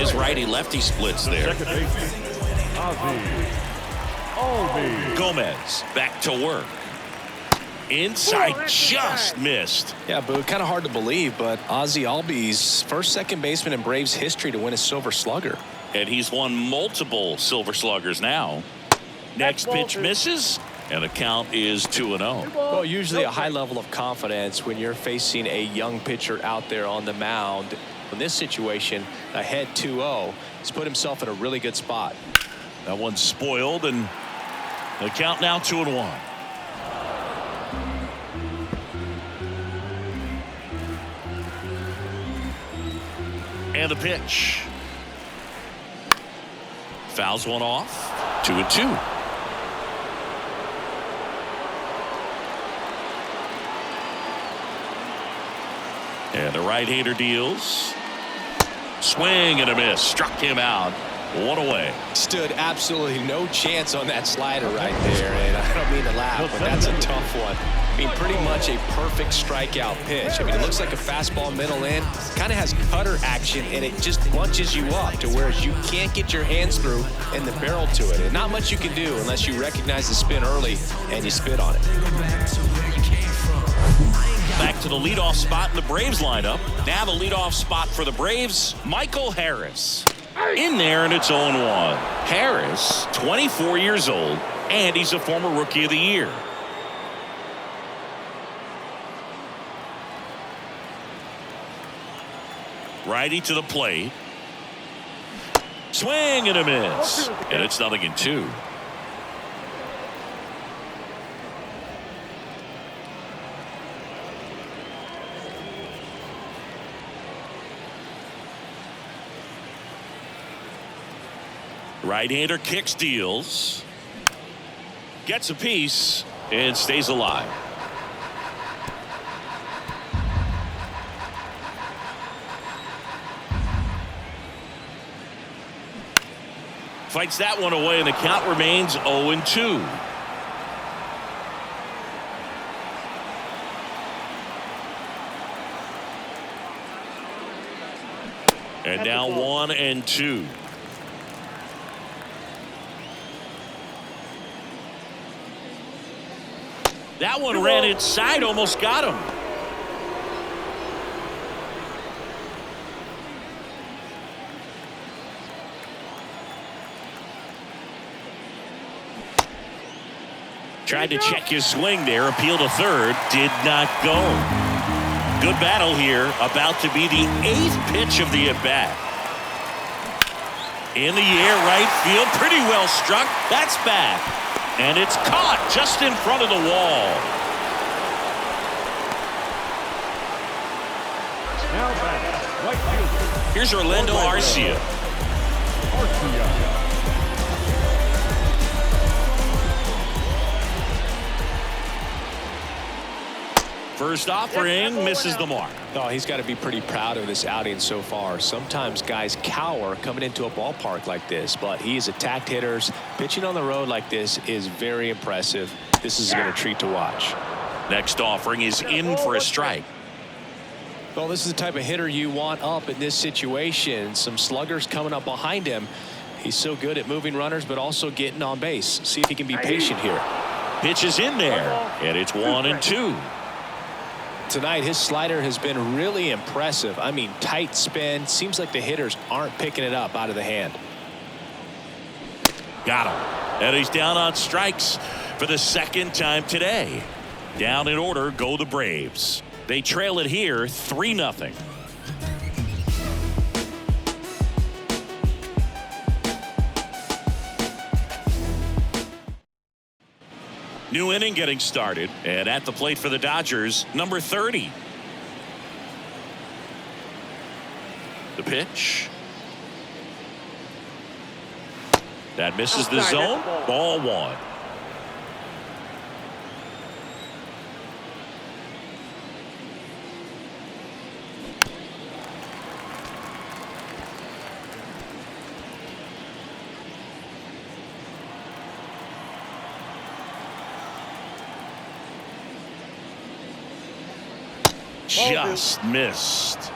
his righty-lefty splits there. Gomez back to work. Inside, just missed. Yeah, but kind of hard to believe, but Ozzie Albies, first second baseman in Braves history to win a Silver Slugger. And he's won multiple Silver Sluggers now. Next pitch misses, and the count is 2-0. Well, usually a high level of confidence when you're facing a young pitcher out there on the mound. In this situation, ahead 2-0, he's put himself in a really good spot. That one's spoiled, and the count now 2-1. And the pitch. Fouls one off. 2-2. And the right-hander deals. Swing and a miss. Struck him out. One away. Stood absolutely no chance on that slider right there. And I don't mean to laugh, but that's a tough one. I mean, pretty much a perfect strikeout pitch. I mean, it looks like a fastball middle in. Kind of has cutter action, and it just bunches you up to where you can't get your hands through and the barrel to it. And not much you can do unless you recognize the spin early and you spit on it. Back to the leadoff spot in the Braves lineup. Now the leadoff spot for the Braves, Michael Harris. In there, and it's 0-1. Harris, 24 years old, and he's a former Rookie of the Year. Righty to the plate. Swing and a miss. And it's 0-2. Right-hander kicks, deals. Gets a piece and stays alive. Fights that one away, and the count remains 0-2. And now 1-2. That one ran inside, almost got him. Tried to check his swing there, appeal to third, did not go. Good battle here, about to be the 8th pitch of the at-bat. In the air, right field, pretty well struck. That's back. And it's caught just in front of the wall. Now back, right fielder. Here's Orlando Arcia. First offering misses the mark. Oh, he's got to be pretty proud of this outing so far. Sometimes guys cower coming into a ballpark like this, but he has attacked hitters. Pitching on the road like this is very impressive. This is a treat to watch. Next offering is in for a strike. Well, this is the type of hitter you want up in this situation. Some sluggers coming up behind him. He's so good at moving runners, but also getting on base. See if he can be patient here. Pitch is in there, and it's 1-2. Tonight, his slider has been really impressive. I mean, tight spin. Seems like the hitters aren't picking it up out of the hand. Got him. And he's down on strikes for the second time today. Down in order go the Braves. They trail it here 3-0. New inning getting started, and at the plate for the Dodgers, number 30. The pitch. That misses the zone. Ball 1. Just missed.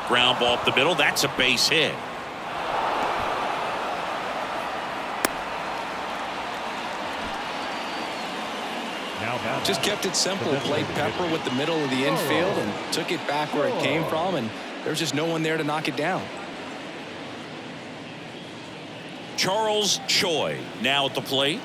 Ground ball up the middle. That's a base hit. Just kept it simple. Played pepper with the middle of the infield and took it back where it came from, and there was just no one there to knock it down. Charles Choi now at the plate.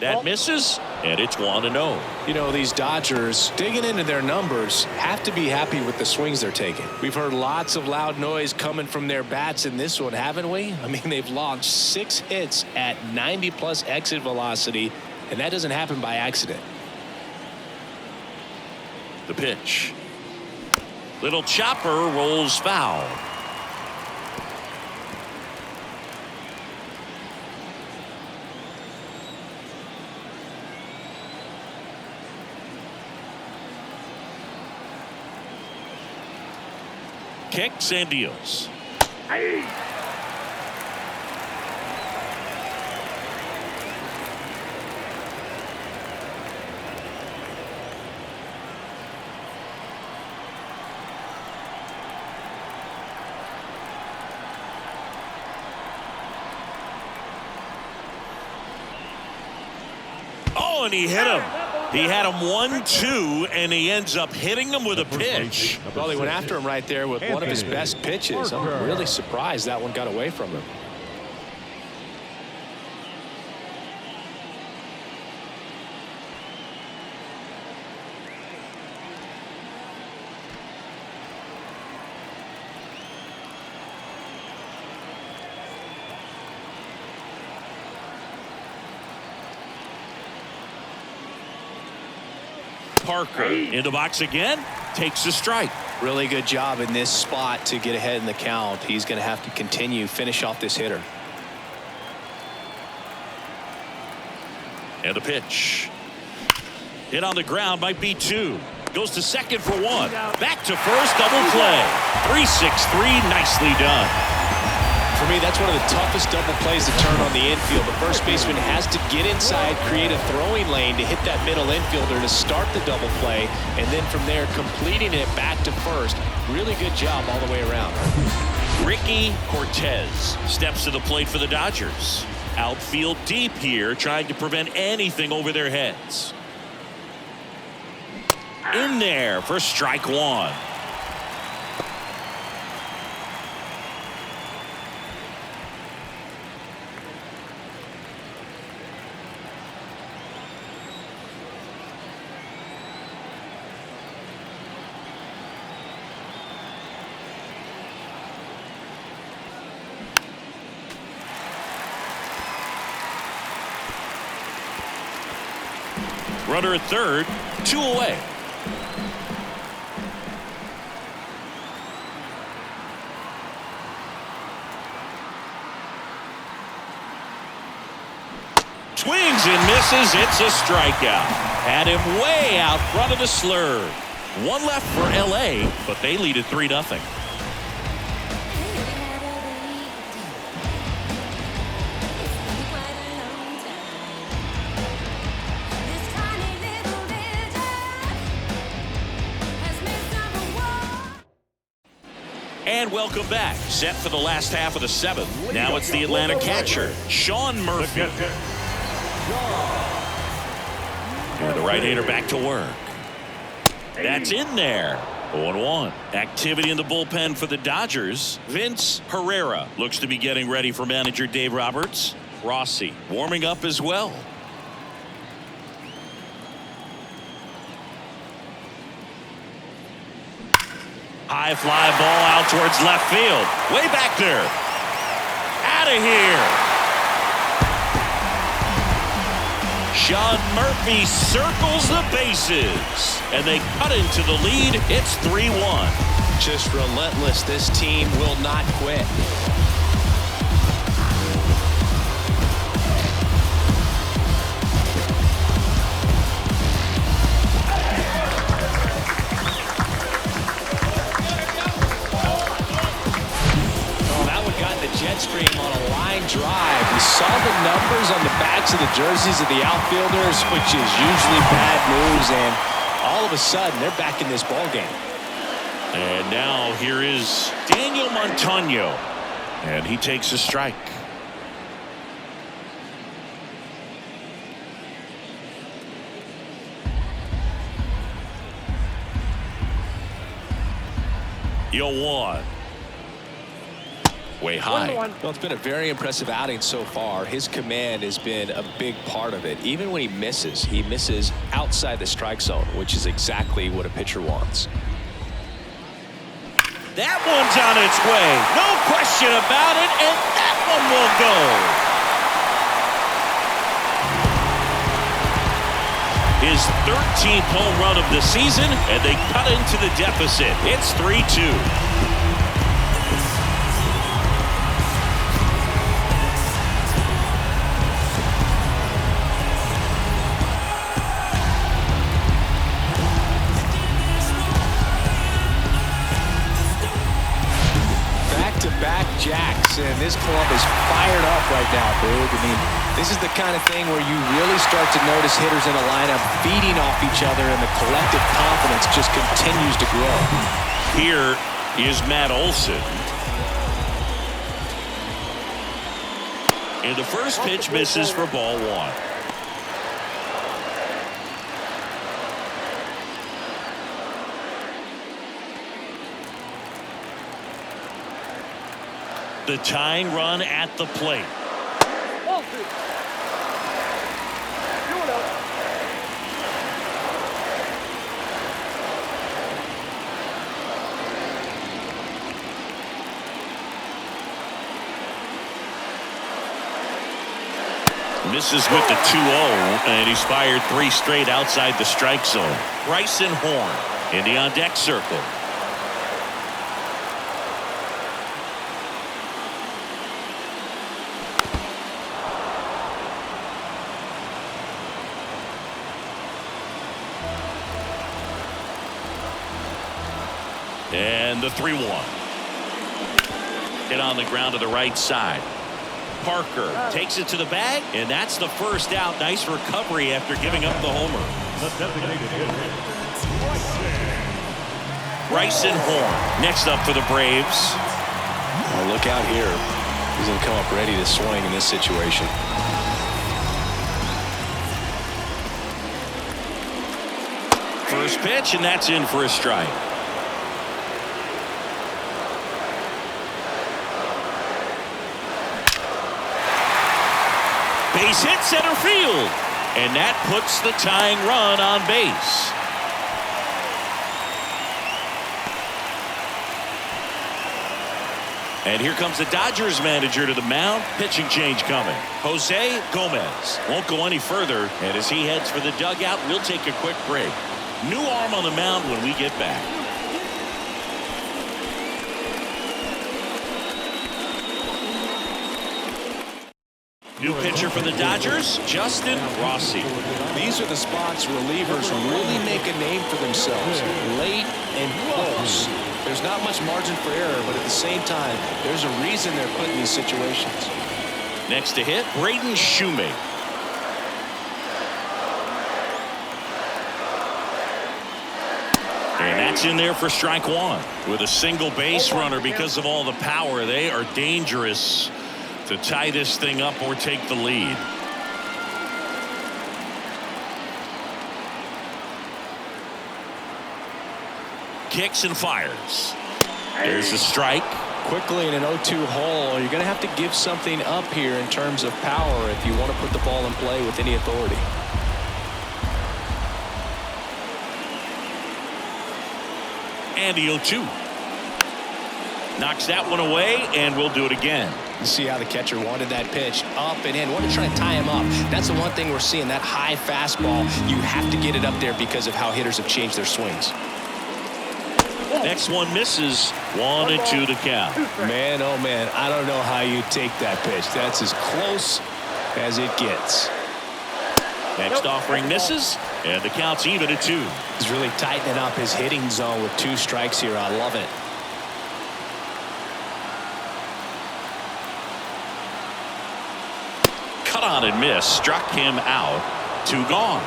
That misses, and it's 1-0. You know, these Dodgers, digging into their numbers, have to be happy with the swings they're taking. We've heard lots of loud noise coming from their bats in this one, haven't we? I mean, they've launched 6 hits at 90+ exit velocity, and that doesn't happen by accident. The pitch. Little chopper rolls foul. Kicks and deals. Hey. Oh, and he hit him. He had him 1-2, and he ends up hitting him with a pitch. Well, he went after him right there with one of his best pitches. I'm really surprised that one got away from him. Parker in the box again, takes a strike. Really good job in this spot to get ahead in the count. He's going to have to finish off this hitter. And a pitch. Hit on the ground, might be 2. Goes to second for 1. Back to first, double play. 3-6-3, nicely done. For me, that's one of the toughest double plays to turn on the infield. The first baseman has to get inside, create a throwing lane to hit that middle infielder to start the double play, and then from there completing it back to first. Really good job all the way around. Ricky Cortez steps to the plate for the Dodgers. Outfield deep here, trying to prevent anything over their heads. In there for strike 1. Runner at third, 2 away. Swings and misses. It's a strikeout. Had him way out front of the slurve. 1 left for LA, but they lead at 3-0. And welcome back. Set for the last half of the 7th. Now it's the Atlanta catcher, Sean Murphy. And the right-hander back to work. That's in there. 0-1. Activity in the bullpen for the Dodgers. Vince Herrera looks to be getting ready for manager Dave Roberts. Rossi warming up as well. High fly ball out towards left field. Way back there. Out of here. Sean Murphy circles the bases. And they cut into the lead. It's 3-1. Just relentless. This team will not quit. stream on a line drive. We saw the numbers on the backs of the jerseys of the outfielders, which is usually bad news, and all of a sudden they're back in this ball game. And now here is Daniel Montano, and he takes a strike. Yo, one. Way high. Well, it's been a very impressive outing so far. His command has been a big part of it. Even when he misses outside the strike zone, which is exactly what a pitcher wants. That one's on its way. No question about it, and that one will go. His 13th home run of the season, and they cut into the deficit. It's 3-2. Back-to-back jacks, and this club is fired up right now, Boog. I mean, this is the kind of thing where you really start to notice hitters in a lineup feeding off each other, and the collective confidence just continues to grow. Here is Matt Olson. And the first pitch misses for ball one. The tying run at the plate. Misses with the 2-0, and he's fired 3 straight outside the strike zone. Bryson Horn in the on-deck circle. And the 3-1. Hit on the ground to the right side. Parker takes it to the bag, and that's the first out. Nice recovery after giving up the homer. Bryson Horn next up for the Braves. Well, look out here. He's going to come up ready to swing in this situation. First pitch, and that's in for a strike. Base hit center field, and that puts the tying run on base. And here comes the Dodgers manager to the mound. Pitching change coming. Jose Gomez won't go any further, and as he heads for the dugout, we'll take a quick break. New arm on the mound when we get back. New pitcher for the Dodgers, Justin Rossi. These are the spots relievers really make a name for themselves. Late and close. There's not much margin for error, but at the same time, there's a reason they're put in these situations. Next to hit, Braden Shoemake. And that's in there for strike one. With a single base runner, because of all the power, they are dangerous to tie this thing up or take the lead. Kicks and fires. There's a strike. Quickly in an 0-2 hole, you're going to have to give something up here in terms of power if you want to put the ball in play with any authority. And the 0-2. Knocks that one away, and we'll do it again. You see how the catcher wanted that pitch up and in. Wanted to try to tie him up. That's the one thing we're seeing, that high fastball. You have to get it up there because of how hitters have changed their swings. Next one misses. 1-2 to count. Man, oh man, I don't know how you take that pitch. That's as close as it gets. Next offering misses, and the count's even at 2. He's really tightening up his hitting zone with 2 strikes here. I love it. cut on and miss, struck him out. 2 gone.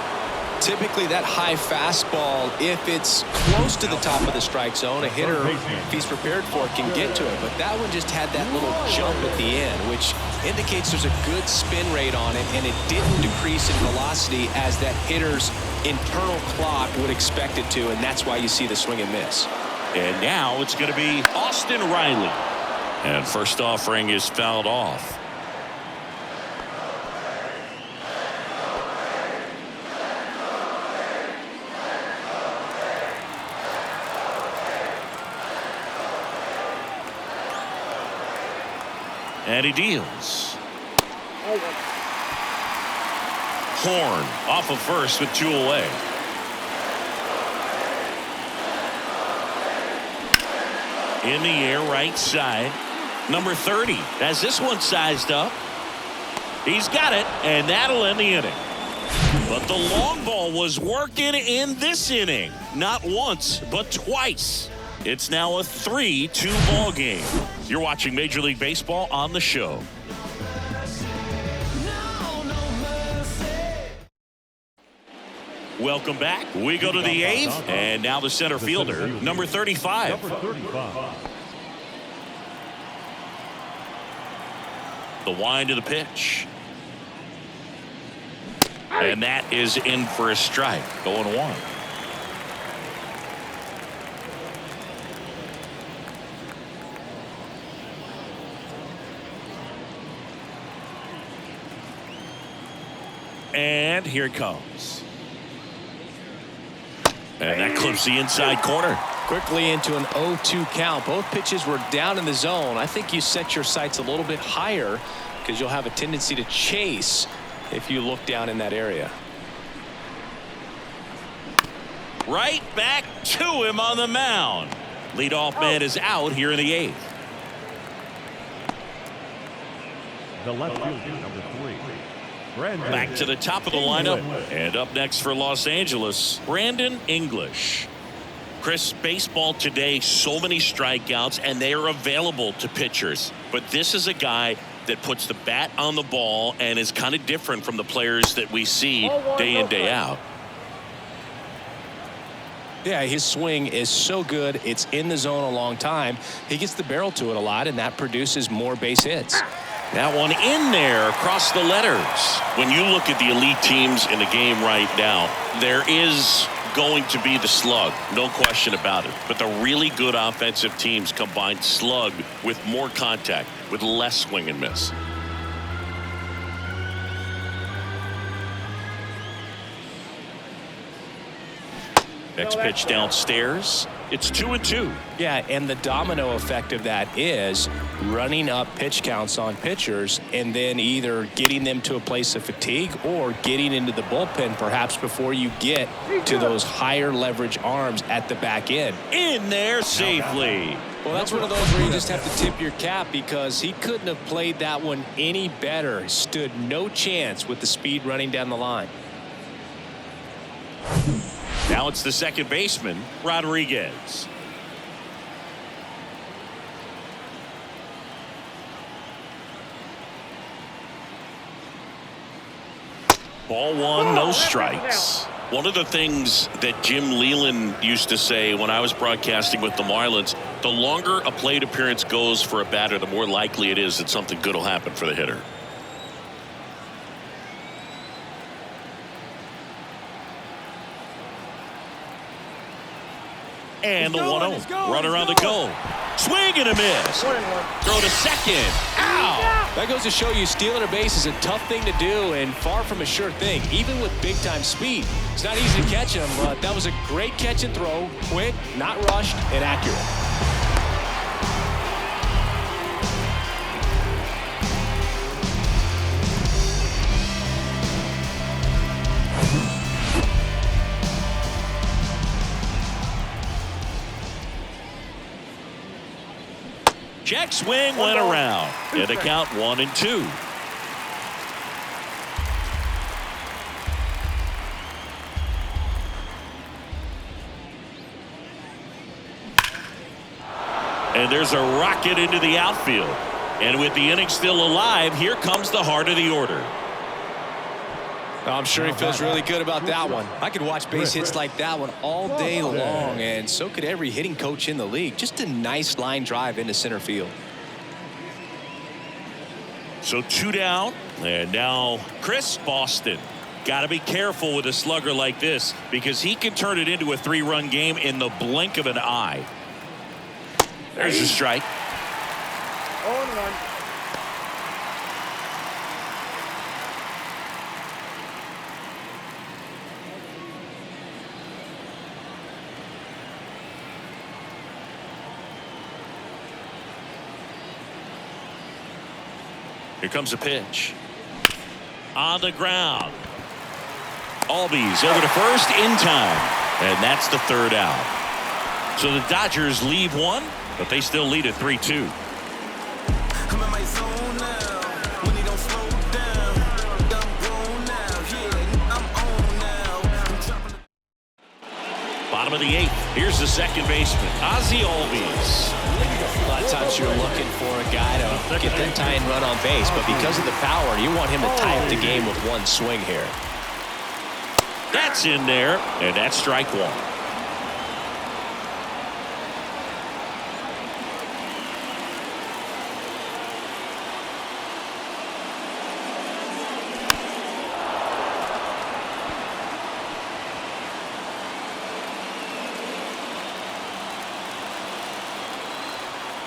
Typically that high fastball, if it's close to the top of the strike zone, a hitter, if he's prepared for it, can get to it. But that one just had that little jump at the end, which indicates there's a good spin rate on it, and it didn't decrease in velocity as that hitter's internal clock would expect it to, and that's why you see the swing and miss. And now it's going to be Austin Riley. And first offering is fouled off. And he deals. Horn off of first with 2 away. In the air, right side. Number 30 has this one sized up. He's got it, and that'll end the inning. But the long ball was working in this inning. Not once, but twice. It's now a 3-2 ball game. You're watching Major League Baseball on the show. Welcome back. We go to the 8th, and now the center fielder, number 35. The wind of the pitch. And that is in for a strike. 0-1. And here it comes. And that clips the inside corner. Quickly into an 0-2 count. Both pitches were down in the zone. I think you set your sights a little bit higher because you'll have a tendency to chase if you look down in that area. Right back to him on the mound. Leadoff man is out here in the 8th. The left fielder, number 3. Brandon. Back to the top of the lineup. And up next for Los Angeles, Brandon English. Chris, baseball today, so many strikeouts, and they are available to pitchers. But this is a guy that puts the bat on the ball and is kind of different from the players that we see day in, day out. Yeah, his swing is so good. It's in the zone a long time. He gets the barrel to it a lot, and that produces more base hits. That one in there across the letters. When you look at the elite teams in the game right now, there is going to be the slug, no question about it. But the really good offensive teams combine slug with more contact, with less swing and miss. Next pitch downstairs. It's 2-2. Yeah, and the domino effect of that is running up pitch counts on pitchers and then either getting them to a place of fatigue or getting into the bullpen perhaps before you get to those higher leverage arms at the back end. In there safely. Well, that's one of those where you just have to tip your cap because he couldn't have played that one any better. Stood no chance with the speed running down the line. Now it's the second baseman, Rodriguez. Ball 1, no strikes. One of the things that Jim Leland used to say when I was broadcasting with the Marlins, the longer a plate appearance goes for a batter, the more likely it is that something good will happen for the hitter. And the 1-0. Runner on the go. Swing and a miss. Throw to second. Ow! That goes to show you stealing a base is a tough thing to do and far from a sure thing, even with big-time speed. It's not easy to catch him, but that was a great catch and throw. Quick, not rushed, and accurate. Check swing went around. And the count 1-2. And there's a rocket into the outfield. And with the inning still alive, here comes the heart of the order. I'm sure he feels really good about that one. I could watch base hits like that one all day long, and so could every hitting coach in the league. Just a nice line drive into center field. So 2 down, and now Chris Boston. Got to be careful with a slugger like this because he can turn it into a 3-run game in the blink of an eye. There's a strike. 0-1. Here comes a pitch. On the ground. Albies over to first in time. And that's the 3rd out. So the Dodgers leave 1, but they still lead at 3-2. Bottom of the 8th. Here's the second baseman, Ozzie Albies. A lot of times you're looking for a guy to get that tying run on base, but because of the power, you want him to tie up the game with one swing here. That's in there, and that's strike 1.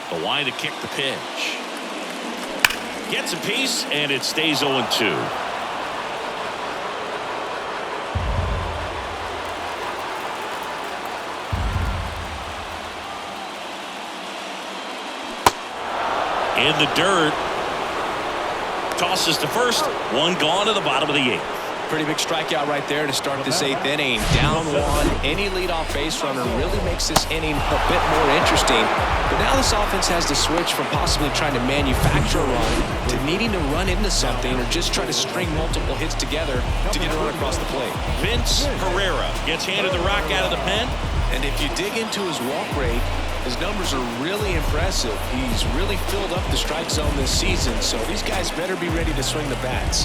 The line to kick the pitch. Gets a piece, and it stays 0-2. In the dirt. Tosses to first. 1 gone to the bottom of the 8th. Pretty big strikeout right there to start this 8th inning. Down 1. Any leadoff base runner really makes this inning a bit more interesting. But now this offense has to switch from possibly trying to manufacture a run to needing to run into something or just try to string multiple hits together to get a run across the plate. Vince Herrera gets handed the rock out of the pen. And if you dig into his walk rate, his numbers are really impressive. He's really filled up the strike zone this season, so these guys better be ready to swing the bats.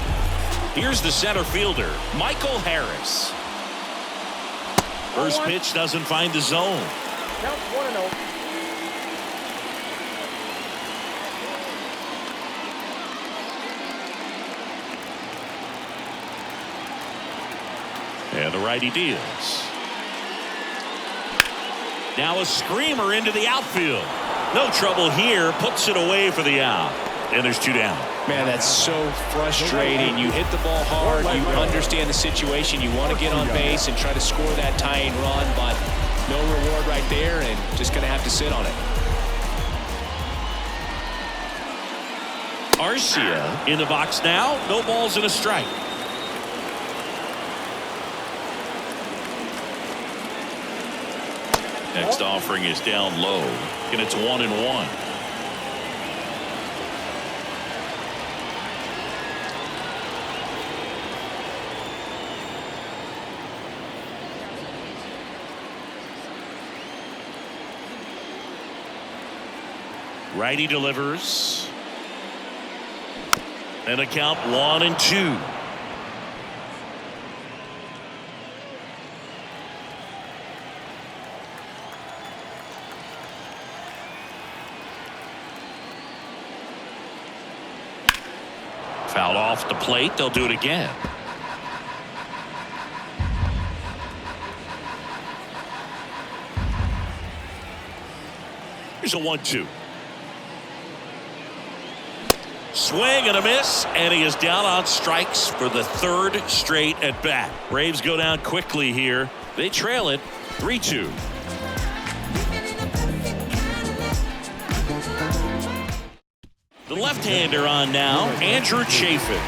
Here's the center fielder, Michael Harris. First pitch doesn't find the zone. Count 1-0. And the righty deals. Now a screamer into the outfield. No trouble here. Puts it away for the out. And there's 2 down. Man, that's so frustrating. You hit the ball hard. You understand the situation. You want to get on base and try to score that tying run, but no reward right there, and just going to have to sit on it. Arcia in the box now. No balls and a strike. Next offering is down low, and it's 1-1. Righty delivers. And a count 1-2. Fouled off the plate. They'll do it again. Here's a 1-2. Swing and a miss, and he is down on strikes for the 3rd straight at bat. Braves go down quickly here. They trail it 3-2. The left-hander on now, Andrew Chafin.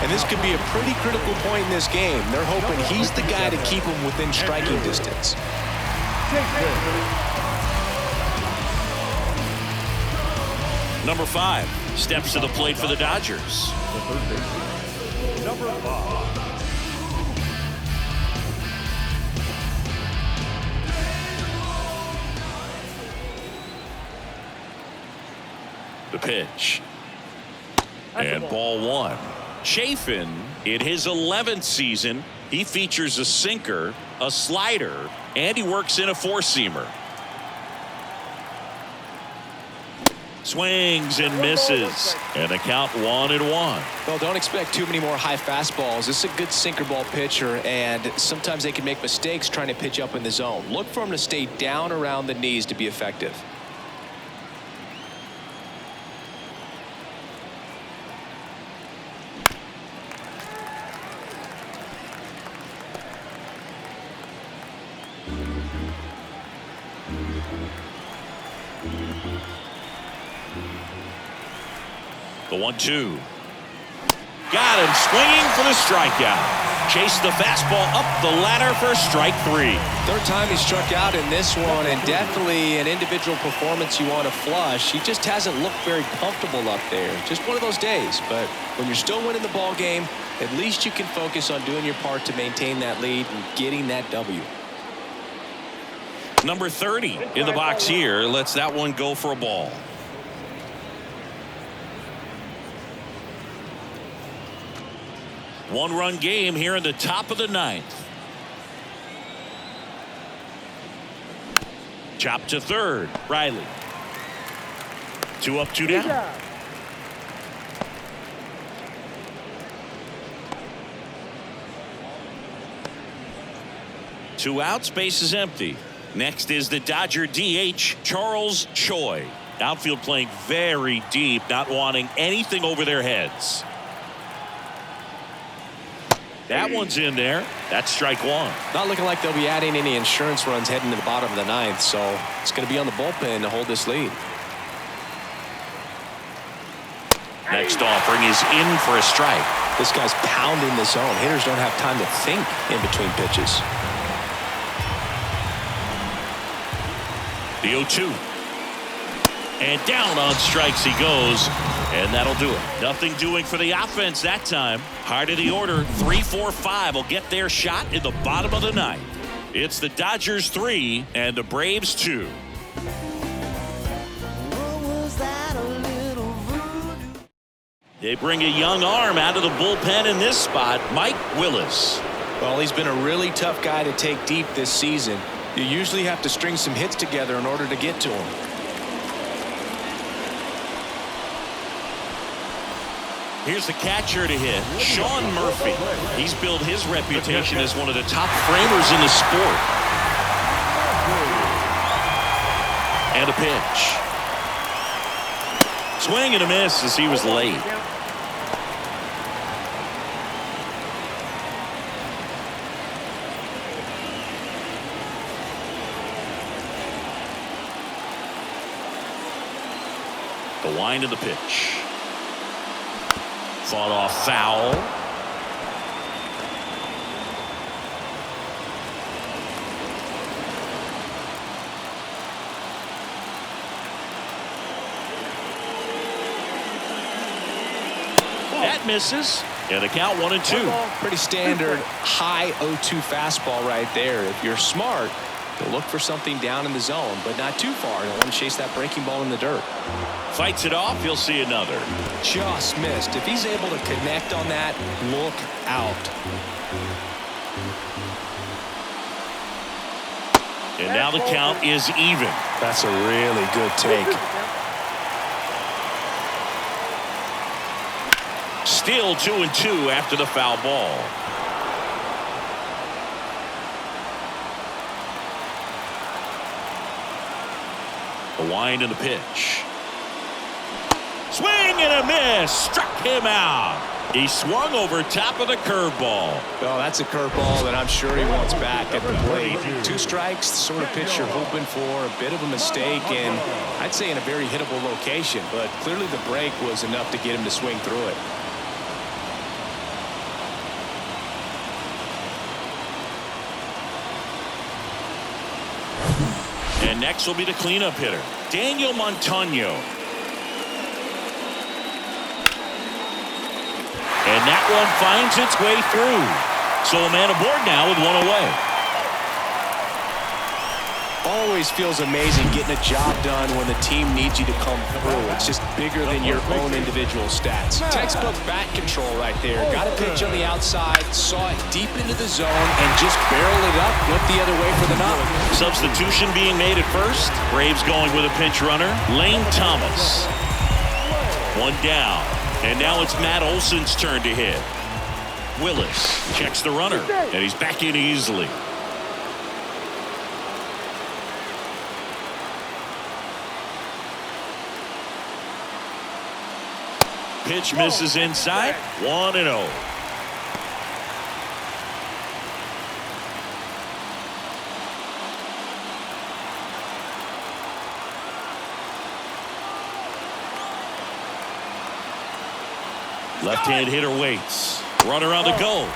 And this could be a pretty critical point in this game. They're hoping he's the guy to keep them within striking distance. Number 5 steps to the plate for the Dodgers. The third baseman, number 5. The pitch. And ball 1. Chafin, in his 11th season, he features a sinker, a slider, and he works in a four-seamer. Swings and misses, and a count 1-1. Well, don't expect too many more high fastballs. This is a good sinker ball pitcher, and sometimes they can make mistakes trying to pitch up in the zone. Look for him to stay down around the knees to be effective. The 1-2. Got him swinging for the strikeout. Chased the fastball up the ladder for strike 3. Third time he struck out in this one, and definitely an individual performance you want to flush. He just hasn't looked very comfortable up there. Just one of those days. But when you're still winning the ball game, at least you can focus on doing your part to maintain that lead and getting that W. Number 30 in the box here lets that one go for a ball. One-run game here in the top of the 9th. Chop to third. Riley. 2 up, 2 down. 2 outs, base is empty. Next is the Dodger DH, Charles Choi. Outfield playing very deep, not wanting anything over their heads. That one's in there. That's strike 1. Not looking like they'll be adding any insurance runs heading to the bottom of the 9th, so it's going to be on the bullpen to hold this lead. Next offering is in for a strike. This guy's pounding the zone. Hitters don't have time to think in between pitches. The 0-2. And down on strikes he goes. And that'll do it. Nothing doing for the offense that time. Heart of the order, 3-4-5 will get their shot in the bottom of the 9th. It's the Dodgers 3 and the Braves 2. They bring a young arm out of the bullpen in this spot, Mike Willis. Well, he's been a really tough guy to take deep this season. You usually have to string some hits together in order to get to him. Here's the catcher to hit, Sean Murphy. He's built his reputation as one of the top framers in the sport. And a pitch. Swing and a miss as he was late. The wind of the pitch. Fought off foul. That misses. And the count 1-2. Pretty standard high 0-2 fastball right there. If you're smart, you'll look for something down in the zone, but not too far. You don't want to chase that breaking ball in the dirt. Fights it off. You'll see another. Just missed. If he's able to connect on that, look out. And now the count is even. That's a really good take. Still 2-2 after the foul ball. The wind and the pitch. Swing and a miss. Struck him out. He swung over top of the curveball. Well, that's a curveball that I'm sure he wants back at the plate. 2 strikes, the sort of pitch you're hoping for. A bit of a mistake, and I'd say in a very hittable location. But clearly the break was enough to get him to swing through it. And next will be the cleanup hitter, Daniel Montano. And that one finds its way through. So a man aboard now with 1 away. always feels amazing getting a job done when the team needs you to come through. It's just bigger than your own individual stats. Textbook bat control right there. Got a pitch on the outside, saw it deep into the zone, and just barreled it up, went the other way for the knock. Substitution being made at first. Braves going with a pinch runner. Lane Thomas. One down. And now it's Matt Olson's turn to hit. Willis checks the runner, and he's back in easily. Pitch misses inside. 1-0. Left-hand hitter waits. Runner on the go.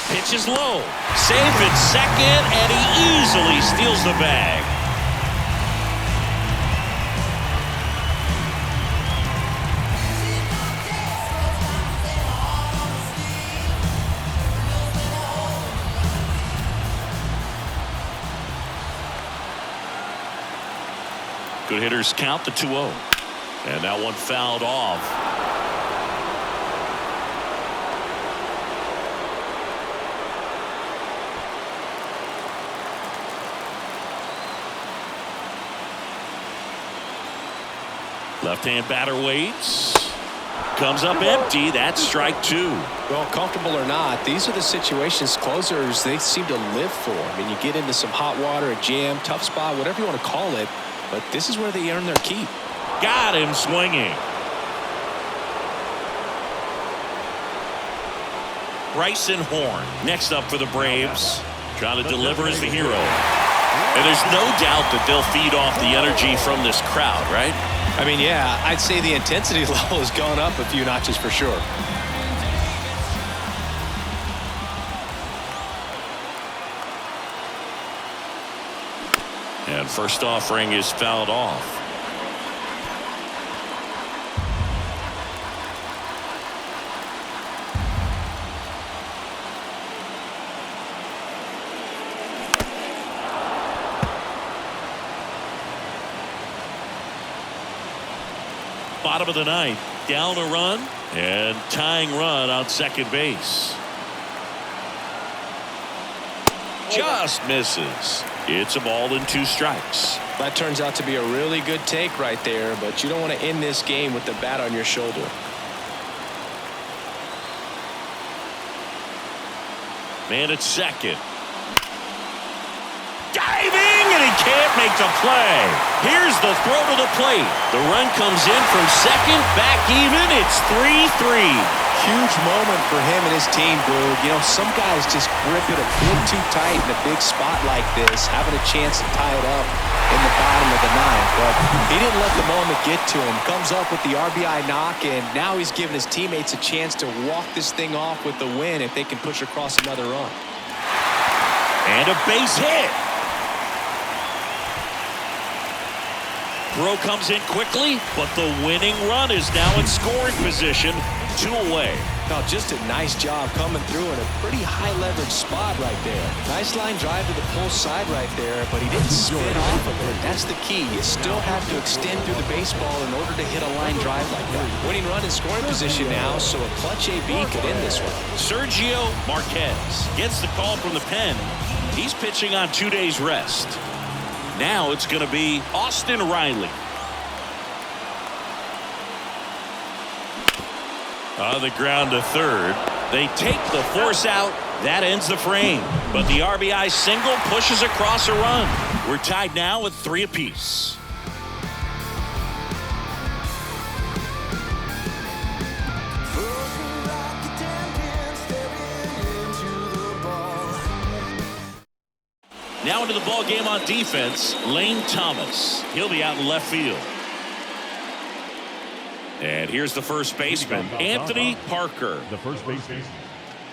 Pitch is low. Safe at second, and he easily steals the bag. Good hitters count the 2-0. And that one fouled off. Left-hand batter waits. Comes up empty. That's strike 2. Well, comfortable or not, these are the situations closers they seem to live for. I mean, you get into some hot water, a jam, tough spot, whatever you want to call it, but this is where they earn their keep. Got him swinging. Bryson Horn next up for the Braves. Trying to deliver as the hero. And there's no doubt that they'll feed off the energy from this crowd, right? I mean, yeah, I'd say the intensity level has gone up a few notches for sure. And first offering is fouled off. Bottom of the ninth, down a run and tying run on second base. Just misses. It's a ball and 2 strikes. That turns out to be a really good take right there, but you don't want to end this game with the bat on your shoulder. Man at second. Diving, and he can't make the play. Here's the throw to the plate. The run comes in from second, back even. It's 3-3. Huge moment for him and his team, dude. You know, some guys just grip it a bit too tight in a big spot like this, having a chance to tie it up in the bottom of the ninth. But he didn't let the moment get to him. Comes up with the RBI knock, and now he's giving his teammates a chance to walk this thing off with the win if they can push across another run. And a base hit. Throw comes in quickly, but the winning run is now in scoring position. 2 away. Now, just a nice job coming through in a pretty high leverage spot right there. Nice line drive to the pull side right there, but he didn't spin off of it. That's the key. You still have to extend through the baseball in order to hit a line drive like that. Winning run in scoring position now, so a clutch AB could end this one. Sergio Marquez gets the call from the pen. He's pitching on 2 days rest. Now it's going to be Austin Riley. On the ground to third. They take the force out. That ends the frame. But the RBI single pushes across a run. We're tied now with 3 apiece. Now into the ball game on defense, Lane Thomas. He'll be out in left field. And here's the first baseman, Anthony Parker. The first baseman,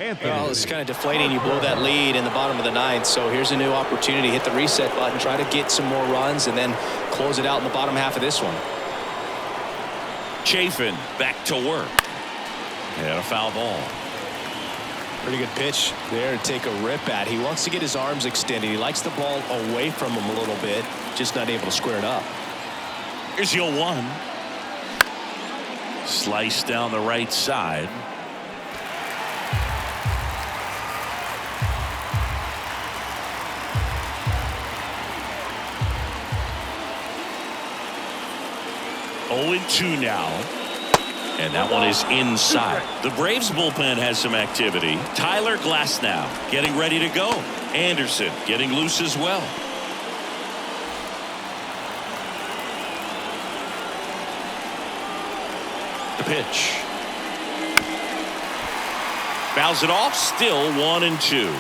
Anthony. Well, it's kind of deflating. You blow that lead in the bottom of the ninth, so here's a new opportunity. Hit the reset button, try to get some more runs, and then close it out in the bottom half of this one. Chafin back to work. And a foul ball. Pretty good pitch there to take a rip at. He wants to get his arms extended. He likes the ball away from him a little bit, just not able to square it up. Here's your 1. Slice down the right side. Oh, 2 now. And that one is inside. The Braves bullpen has some activity. Tyler Glasnow getting ready to go. Anderson getting loose as well. The pitch. Fouls it off. Still 1-2.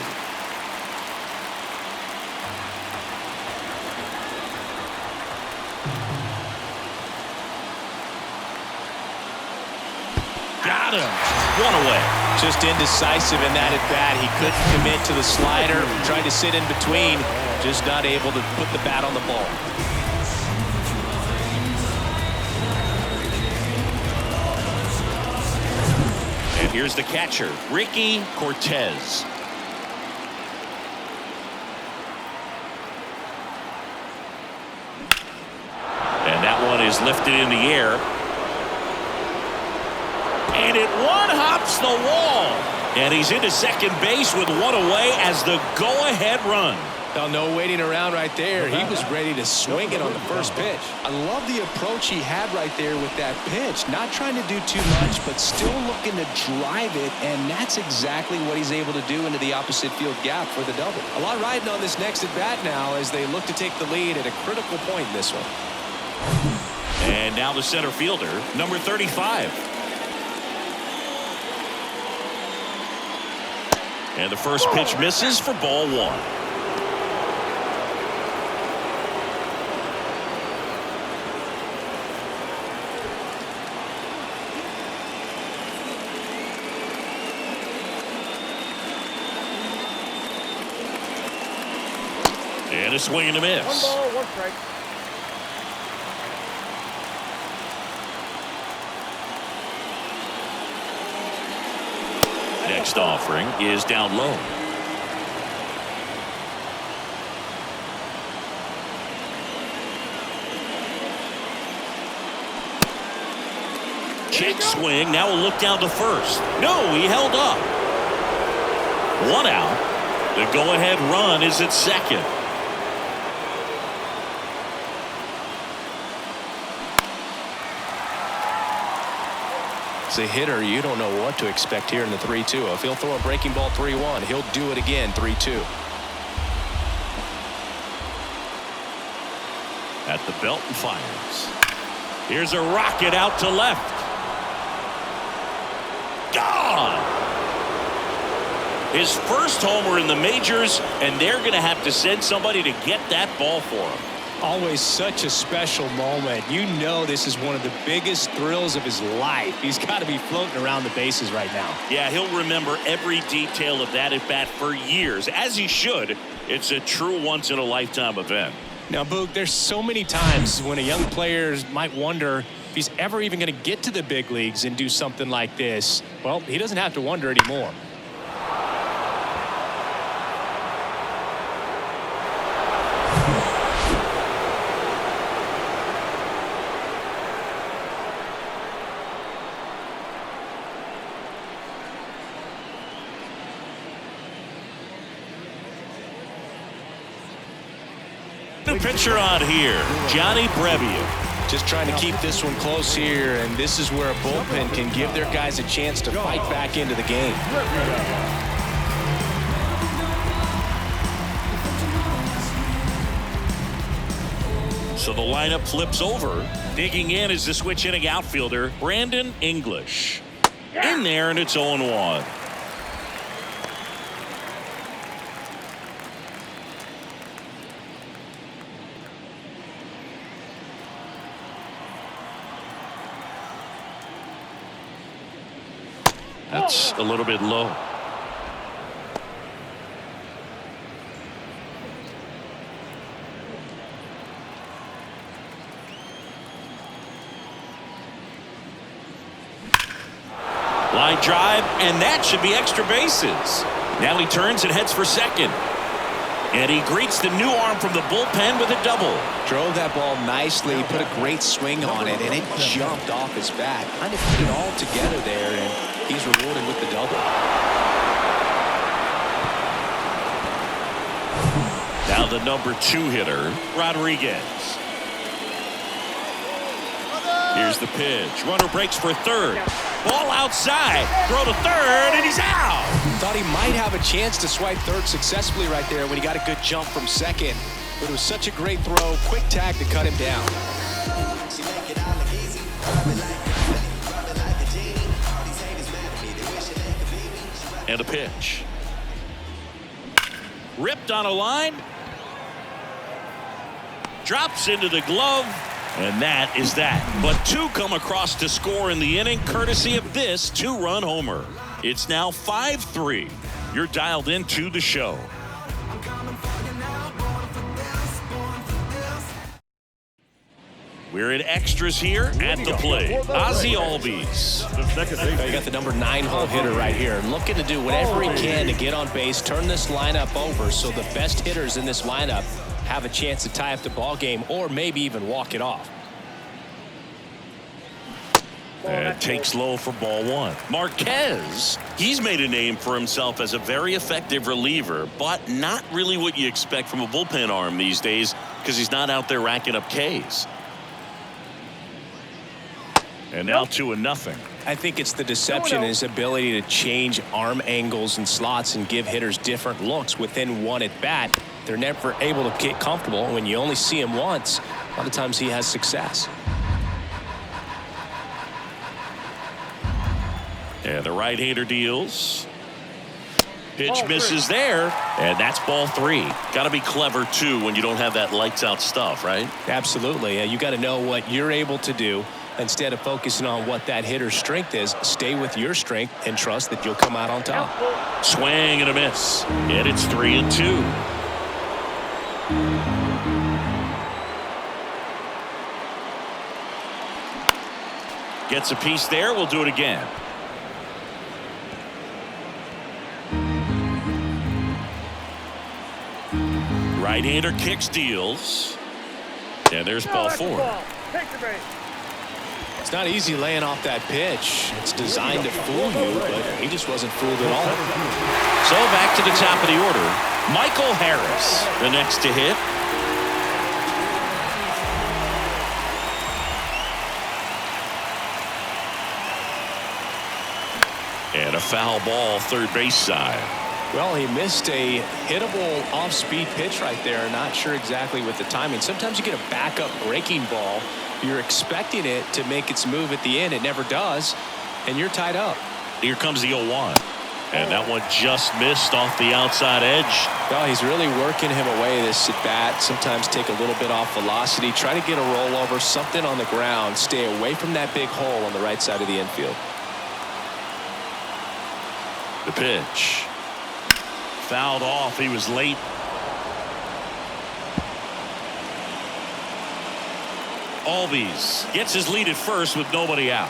Got him. 1 away. Just indecisive in that at bat. He couldn't commit to the slider. Tried to sit in between. Just not able to put the bat on the ball. And here's the catcher, Ricky Cortez. And that one is lifted in the air. And it one-hops the wall. And he's into second base with 1 away as the go-ahead run. Now, no waiting around right there. He was ready to swing it on the first pitch. I love the approach he had right there with that pitch. Not trying to do too much, but still looking to drive it, and that's exactly what he's able to do into the opposite field gap for the double. A lot riding on this next at-bat now as they look to take the lead at a critical point in this one. And now the center fielder, number 35. And the first pitch misses for ball 1. And a swing and a miss. 1 ball, 1 strike. Next offering is down low. Check swing. Now we'll look down to first. No, he held up. 1 out. The go-ahead run is at second. As a hitter, you don't know what to expect here in the 3-2. If he'll throw a breaking ball 3-1, he'll do it again 3-2. At the belt and fires. Here's a rocket out to left. Gone. His first homer in the majors, and they're going to have to send somebody to get that ball for him. Always such a special moment. You know this is one of the biggest thrills of his life. He's got to be floating around the bases right now. Yeah, he'll remember every detail of that at bat for years, as he should. It's a true once-in-a-lifetime event. Now, Boog, there's so many times when a young player might wonder if he's ever even going to get to the big leagues and do something like this. Well, he doesn't have to wonder anymore. The pitcher on here, Johnny Brevier. Just trying to keep this one close here, and this is where a bullpen can give their guys a chance to fight back into the game. So the lineup flips over. Digging in is the switch hitting outfielder, Brandon English. In there, and it's 0-1. That's a little bit low. right drive, and that should be extra bases. Now he turns and heads for second. And he greets the new arm from the bullpen with a double. Drove that ball nicely, put a great swing on it, and it jumped off his bat. Kind of put it all together there, and he's rewarded with the double. Now the number 2 hitter, Rodriguez. Here's the pitch. Runner breaks for third. Ball outside. Throw to third, and he's out. Thought he might have a chance to swipe third successfully right there when he got a good jump from second. But it was such a great throw. Quick tag to cut him down. And a pitch. Ripped on a line. Drops into the glove. And that is that. But 2 come across to score in the inning, courtesy of this 2-run homer. It's now 5-3. You're dialed into the show. We're in extras here at the plate. Ozzie Albies. You got the number 9 hole hitter right here, looking to do whatever he can to get on base, turn this lineup over so the best hitters in this lineup have a chance to tie up the ball game or maybe even walk it off. And takes low for ball 1. Marquez, he's made a name for himself as a very effective reliever, but not really what you expect from a bullpen arm these days because he's not out there racking up Ks. And now 2-0. I think it's the deception, his ability to change arm angles and slots and give hitters different looks within one at bat. They're never able to get comfortable. When you only see him once, a lot of times he has success. And the right-hander deals. Pitch misses there, and that's ball 3. Got to be clever, too, when you don't have that lights-out stuff, right? Absolutely. You got to know what you're able to do. Instead of focusing on what that hitter's strength is, stay with your strength and trust that you'll come out on top. Swing and a miss. And it's 3-2. Gets a piece there. We'll do it again. Right-hander kicks, deals. And there's ball 4. It's not easy laying off that pitch. It's designed to fool you, but he just wasn't fooled at all. So back to the top of the order. Michael Harris, the next to hit. And a foul ball, third base side. Well, he missed a hittable off-speed pitch right there. Not sure exactly with the timing. Sometimes you get a backup breaking ball. You're expecting it to make its move at the end. It never does, and you're tied up. Here comes the 0-1. And that one just missed off the outside edge. Well, he's really working him away this at bat. Sometimes take a little bit off velocity. Try to get a rollover, something on the ground. Stay away from that big hole on the right side of the infield. The pitch. Fouled off. He was late. Albies gets his lead at first with nobody out.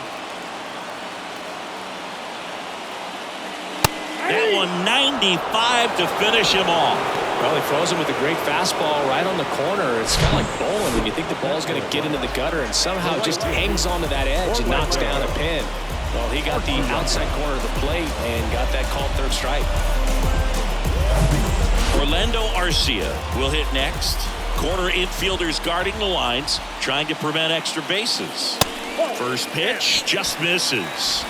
That one 95 to finish him off. Well, he throws him with a great fastball right on the corner. It's kind of like bowling when you think the ball's going to get into the gutter and somehow just hangs onto that edge and knocks down a pin. Well, he got the outside corner of the plate and got that called third strike. Orlando Arcia will hit next. Corner infielders guarding the lines, trying to prevent extra bases. First pitch just misses.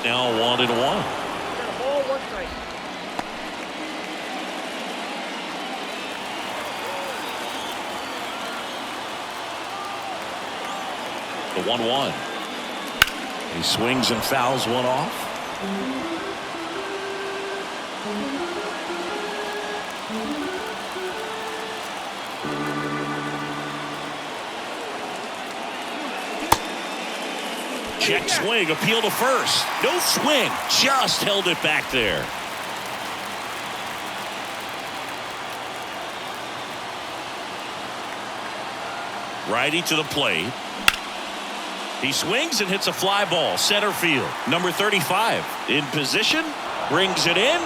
Now 1-1. The 1-1. He swings and fouls one off. Check swing, appeal to first. No swing, just held it back there. Righty to the plate. He swings and hits a fly ball, center field. Number 35 in position, brings it in,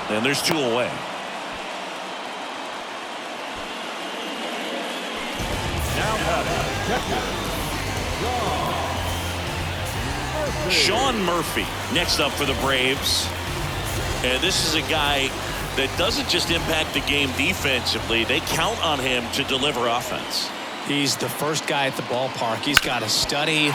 and there's 2 away. Now batting, catcher, Sean Murphy next up for the Braves. And this is a guy that doesn't just impact the game defensively. They count on him to deliver offense. He's the first guy at the ballpark. He's got to study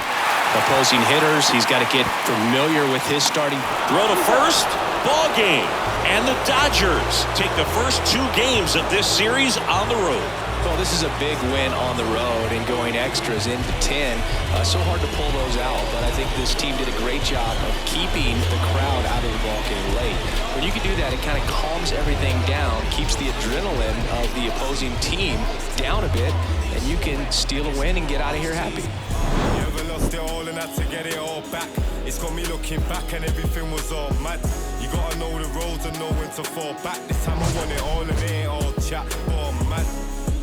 opposing hitters. He's got to get familiar with his starting. Throw to first, ball game. And the Dodgers take the first 2 games of this series on the road. Well, this is a big win on the road and going extras into 10. So hard to pull those out, but I think this team did a great job of keeping the crowd out of the ball game late. When you can do that, it kind of calms everything down, keeps the adrenaline of the opposing team down a bit, and you can steal a win and get out of here happy. You ever lost it all and had to get it all back? It's got me looking back and everything was all mad. You gotta know the roads and know when to fall back. This time I want it all and it ain't all chat, but I'm mad.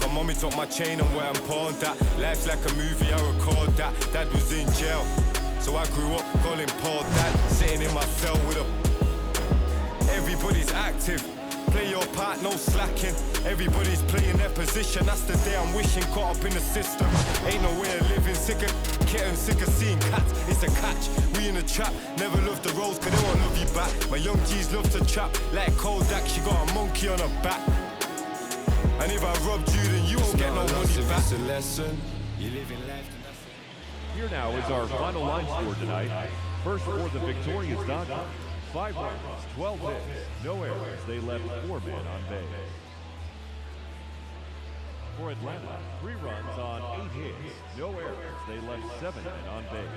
My mommy took my chain and where I'm pawned at. Life's like a movie, I record that. Dad was in jail, so I grew up calling Paul Dad. Sitting in my cell with a... Everybody's active. Play your part, no slacking. Everybody's playing their position. That's the day I'm wishing. Caught up in the system. Ain't no way of living. Sick of kitten, sick of seeing cats. It's a catch. We in the trap. Never loved the roads, cause they won't love you back. My young G's love to trap. Like Kodak, she got a monkey on her back. And if I robbed you, then you won't get no money back. It's a lesson. You live in life. Here now is our final line score tonight. First for the victorious Dodgers. 5 runs, 12 hits, no errors. They left 4 men on base. For Atlanta, 3 runs on 8 hits, no errors. They left 7 men on base.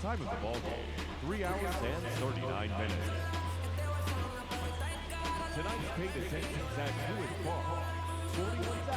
Time of the ball game, 3 hours and 39 minutes. Tonight's paid attention at who is ball. 41